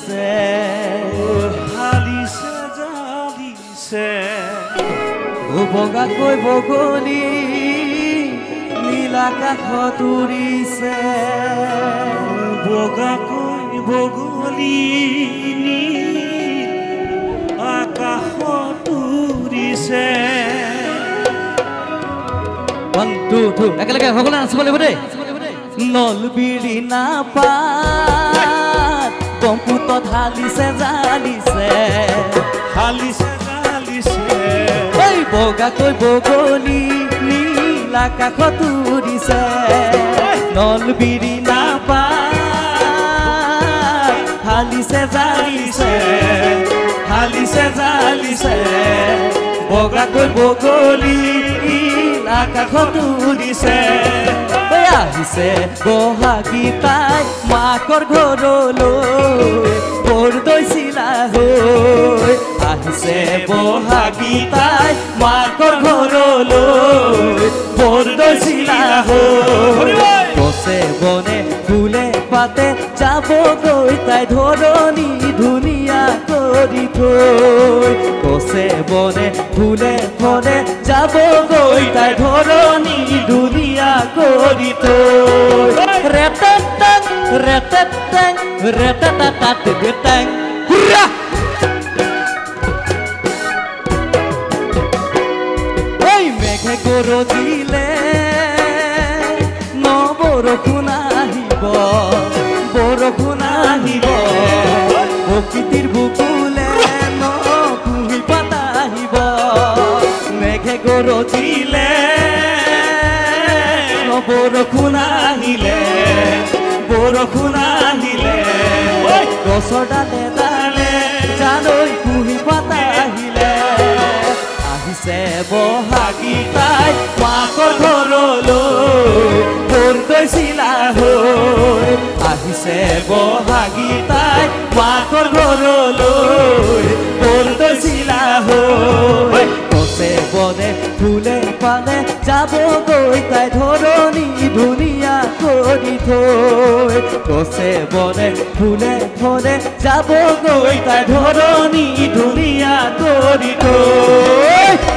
জালিছে হালিছে জালিছে বগাকৈ বগলী নীল আকাশত উৰিছে বগাকৈ বগলী নীল আকাশত উৰিছে 1 2 2 একেলগে সকলোৱে নাচিব লাগিব দেই নলবিৰি নাপাত কম্পুতত হালিছে জালিছে হালিছে জালিছে ঐ বগাকৈ বগলী নীল আকাশত উৰিছে নলবিৰি নাপাত হালিছে জালিছে হালিছে জালিছে বগাকৈ বগলী নীল আকাশত উৰিছে আহিছে বহাগী তাই মাকৰ ঘৰলৈ বৰদৈ চিলা হৈ আহিছে বহাগী তাই মাকৰ ঘৰলৈ বৰদৈ চিলা হৈ গছে বনে ফুলে পাতে যাবগৈ তাই ধৰণী ধুনীয়া কৰি থৈ গছে বনে ফুলে ফলে যাবগৈ তাই ধৰণী ধুনীয়া কৰি থৈ ৰেটেটেং ৰেটেটেং ৰেটেটাটাটেং হুৰা ঐ মেঘে গৰজিলে বৰষুণ আহিব প্ৰকৃতিৰ বুকুলে কুঁহি পাতা আহিব মেঘে গৰজিলে বৰষুণ আহিলে গছৰ ডালে ডালে জালৈ কুঁহি পাতা আহিলে আহিছে বহাগী তাই মাকৰ ঘৰলৈ বৰদৈ চিলা হৈ আহিছে বহাগী তাই মাকৰ ঘৰলৈ বৰদৈ চিলা হৈ গছে বনে ফুলে পালে যাবগৈ তাই ধৰণী ধুনীয়া কৰি থৈ গছে বনে ফুলে ফলে যাবগৈ তাই ধৰণী ধুনীয়া কৰি থৈ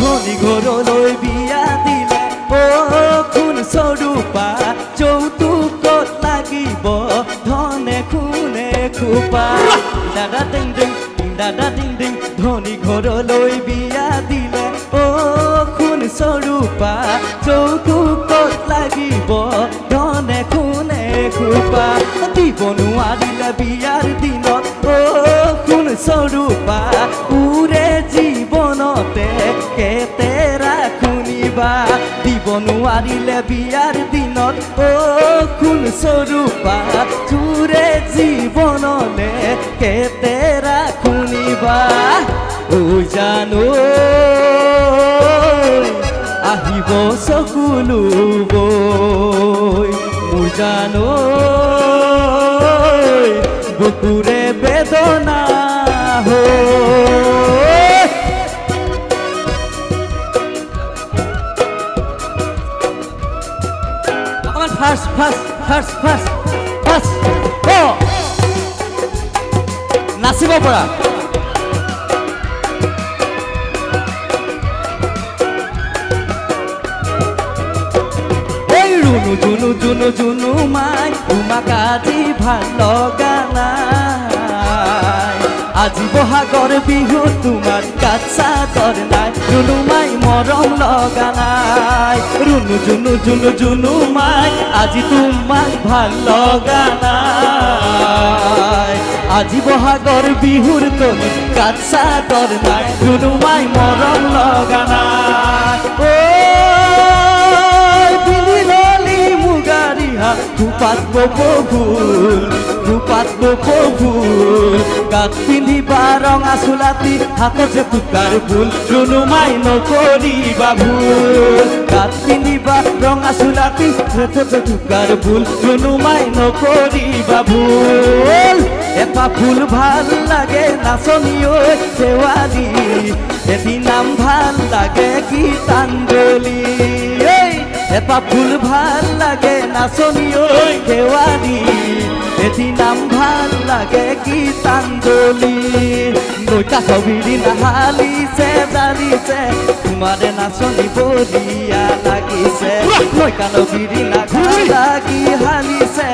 ধনী ঘৰলৈ বিয়া দিলে কোন স্বৰূপা যৌতুকত লাগিব ধনে খুনে খোপা দাদা টিং টিং ধনী ঘৰলৈ বিয়া দিলে কোন স্বৰূপা যৌতুকত লাগিব ধনে খুনে খোপা দিব নোৱাৰিলে বিয়াৰ দিনত কোন স্বৰূপা উৰে জীৱনতে কেতেৰা শুনিবা দিব নোৱাৰিলে বিয়াৰ দিনত কোন স্বৰূপা চুৰে জীৱনলে কেতেৰা শুনিবা ঐ জানো আহিব চকুলো বৈ মোৰ জানো বুকুৰে বেদনা হৈ ফাৰ্ষ্ট নাচিব পৰা জুনু মাই তোমাক আজি ভাল লগা নাই আজি বহাগৰ বিহু তোমাৰ গাত চাদৰ নাই জুনু মাই মৰম লগা নাই জুনু মাই আজি তোমাক ভাল লগা নাই আজি বহাগৰ বিহুৰ তুমি গাত চাদৰ নাই জুনু মাই মৰম লগা নাই খোপাত বব ফুল খোপাত কপৌফুল গাত পিন্ধিবা ৰঙা চোলাতি হাতত যে টুকাৰ ফুল ৰুণুমাই নকৰিবা ভুল গাত পিন্ধিবা ৰঙা চোলাতি হাতত যে টুকাৰ ফুল ৰুণুমাই নকৰিবা ভুল এটা ফুল ভাল লাগে নাচনী ঐ দেৱালী এটি নাম ভাল লাগে গীতাঞ্জলি এটা ফুল ভাল লাগে নাচনী ঐ দেৱালী এটি নাম ভাল লাগে গীতাঞ্জলি নৈকা কবিৰি নাহালিছে জালিছে তোমাৰে নাচনী বলিয়া লাগিছে নৈকা নবিৰি লাগি হালিছে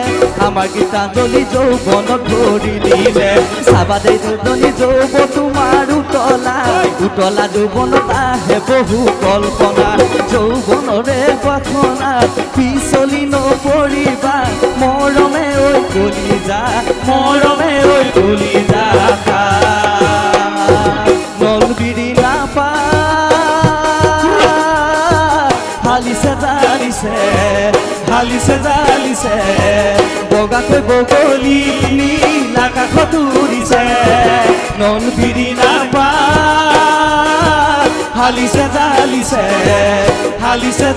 আমাৰ গীতাঞ্জলি যৌৱনত ভৰি দিলে চাবাদে দুজনী যৌৱ তোমাৰ উতলা যৌৱনত আহে বহু কল্পনা যৌৱনৰে বাসনা পিছলি নপৰিবা মৰমে ঐ কলিজা মৰমে ঐ কলিজা নলবিৰি নাপা হালিছে জালিছে বগাকৈ বগলী নীল আকাশত উৰিছে নলবিৰি নাপা হালিছে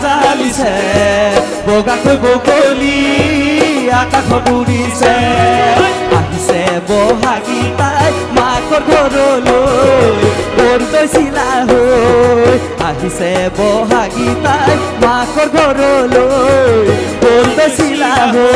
জালিছে বগাকৈ বগলী আকাশত উৰিছে আহিছে বহাগী তাই মাকৰ ঘৰলৈ বৰ গৈছিলা হৈ আহিছে বহাগী তাই মাকৰ ঘৰলৈ বৰ গৈছিলা হৈ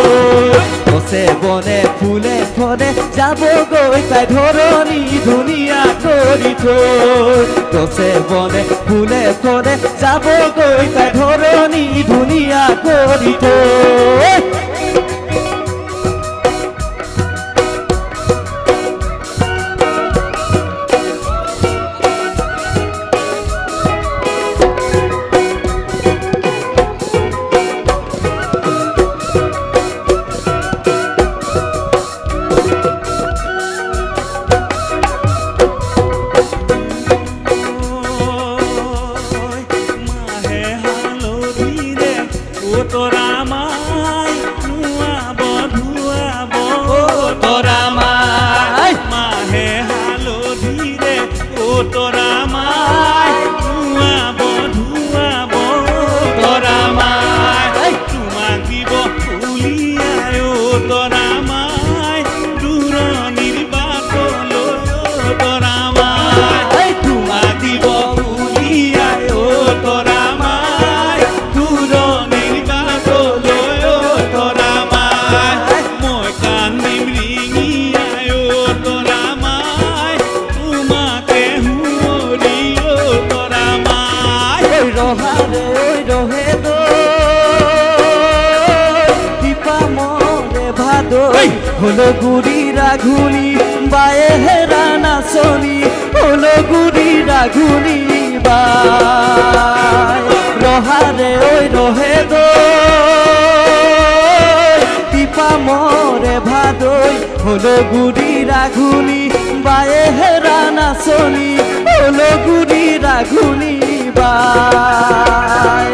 গছে বনে ফুলে ফলে যাবগৈ তাই ধৰণী ধুনীয়া কৰি থৈ গছে বনে ফুলে ফলে যাবগৈ তাই ধৰণী ধুনীয়া কৰি থৈ হলো গুড়ি রাঘুনি বায়ে হেরা নাচনি হলো গুড়ি রাঘুনি বাই রহারে ওই রহে দীপা মরে ভাদই হলো গুড়ি রাঘুনি বায়ে হেরা নাচনি হলো গুড়ি রাঘুনি বাই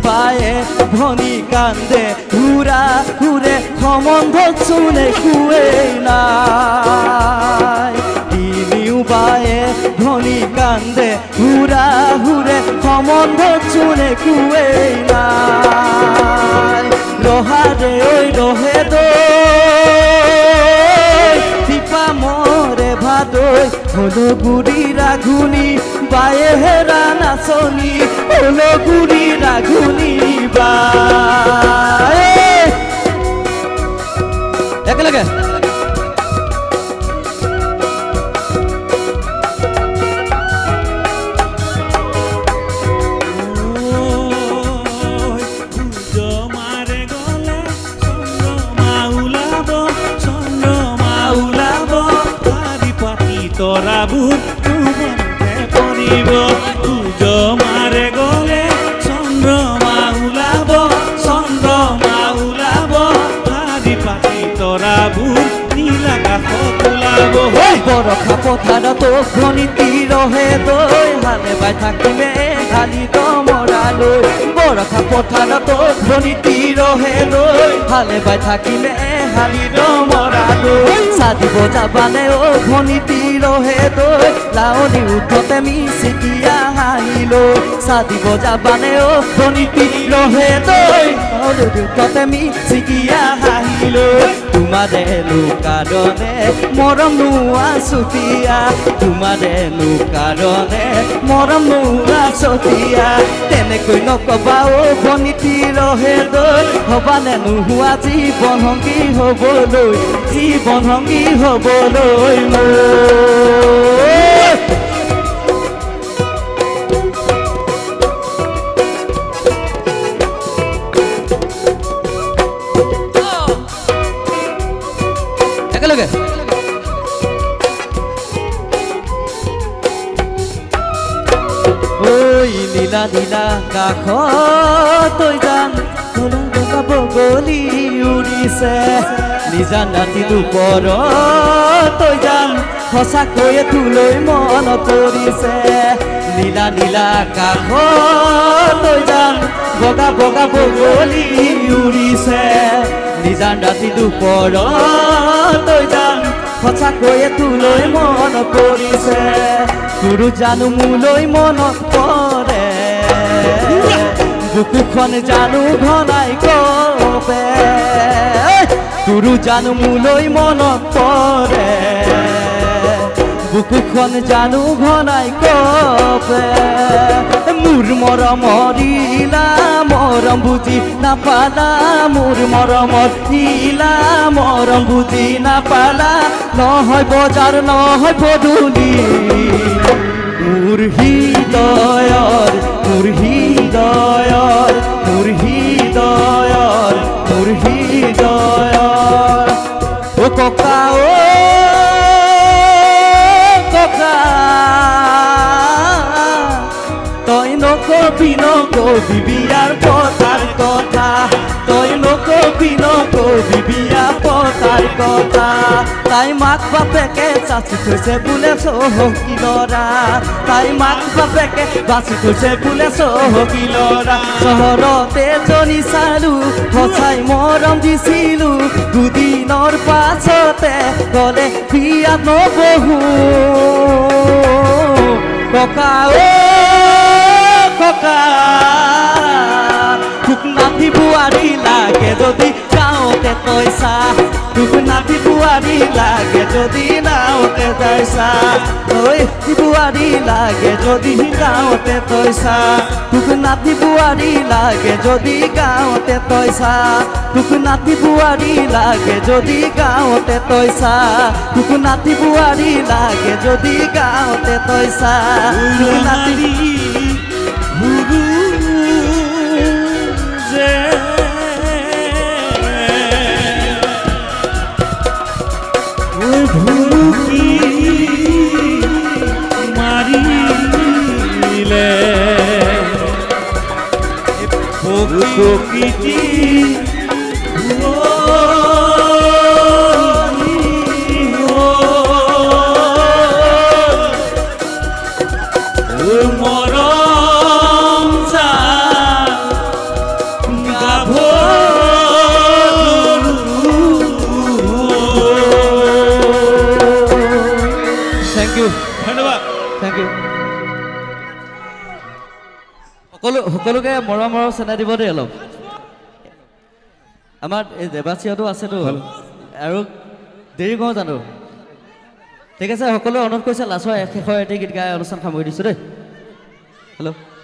বায়ে ভনী কান্দে ঘুরা ঘুরে সম্বন্ধ চুনে কুয়ে নাই তিনিও বায়ে ভনী কান্দে ঘুরা ঘুরে সম্বন্ধ চুনে কুয়ে নাই রহারে ওই রহে দীপা মরে ভাদই হলো গুড়ি রাঘুনি বায়ে হেরা নাচনি হলো গুড়ি রাঘুনি বায়ে একেলগে তৰাবোৰ তুমতে পৰিব সূৰ্য মাৰে গলে চন্দ্ৰমা ওলাব হাৰি পাতি তৰাবোৰ নীল আকাশত ওলাব বৰষা পথাৰত ভনী তীৰহে দৈ হালে বাই থাকিলে হালি ডমৰালৈ বৰষা পথাৰত ভনিতি ৰহে লৈ হালে বাই থাকিলে হালি ডমৰালৈ চাদিব যাবানে ভনিতি ৰহে লৈ লাৱনী উঠতে মিচিকিয়া হাঁহিলৈ চাদিব যাবানে ভনিতি ৰহে লৈ লাৱনী উঠতে মিচিকিয়া হাঁহিলৈ তোমাৰে লুকাৰণে মৰম নোৱা চুতীয়া তোমাৰে লুকাৰণে মৰম নোৱা চতিয়া তেনেকৈ নকবা ভনিতি ৰহে লৈ হবানে নোহোৱা জীৱন সংগী হবলৈ একেলগে নীলা নীলা কাষ তই জান বগলী উৰিছে নিজান ৰাতি দুপৰ তই জান সঁচাকৈয়ে তোলৈ মন পৰিছে নীলা নীলা কাষ তই জান বগা বগা বগলী উৰিছে নিজান ৰাতি দুপৰ তই জান সঁচাকৈয়ে তোলৈ মন পৰিছে তোৰো জানো মোলৈ মনত পৰে বুকুখন জানো ঘনাই কপে তোৰো জানো মোলৈ মনত পৰে বুকুখন জানো ঘনাই কপে মোৰ মৰমৰিলা মৰম বুজি নাপালা মোৰ মৰমৰিলা মৰম বুজি নাপালা নহয় বজাৰ নহয় পদূলি মোৰ হৃদয়ৰ মোৰ হৃদয়ৰ মোৰ হৃদয়ৰ মোৰ হৃদয়ৰ ও ককা তই নকবি বিয়াৰ পতাৰ কথা তই নকবি বিয়া পতাৰ কথা তাই মাক বাপেকে চাচি থৈছে বোলে চহকী ল'ৰা তাই মাক বাপেকে বাচি থৈছে বোলে চহকী ল'ৰা চহৰতে জনী চালো সঁচাই মৰম দিছিলো দুদিনৰ পাছতে গলে বিয়াত নবহো ককা ককা তোক নাতি বোৱাৰী লাগে যদি গাঁৱতে পইচা তোক নাতি বোৱাৰী লাগে যদি নাওতে যাইছা ঐ বোৱাৰী লাগে যদি গাঁৱতে পইচা তোক নাতি বোৱাৰী লাগে যদি গাঁৱতে পইচা তোক নাতি বোৱাৰী লাগে যদি গাঁৱতে পইচা তোক নাতি বোৱাৰী লাগে যদি গাঁৱতে পইচা তোক নাতি মাৰিলে প্ৰকৃতি মৰম ধন্যবাদ থেংক ইউ সকলোকে মৰম চেনাই দিব দেই অলপ আমাৰ এই দেৱাচিয়াতো আছেতো আৰু দেৰি কওঁ জানো ঠিক আছে সকলোৱে অনুৰোধ কৰিছে লাষ্টৰ শেষৰ এটি গীত গাই অনুষ্ঠান সামৰি দিছোঁ দেই হেল্ল'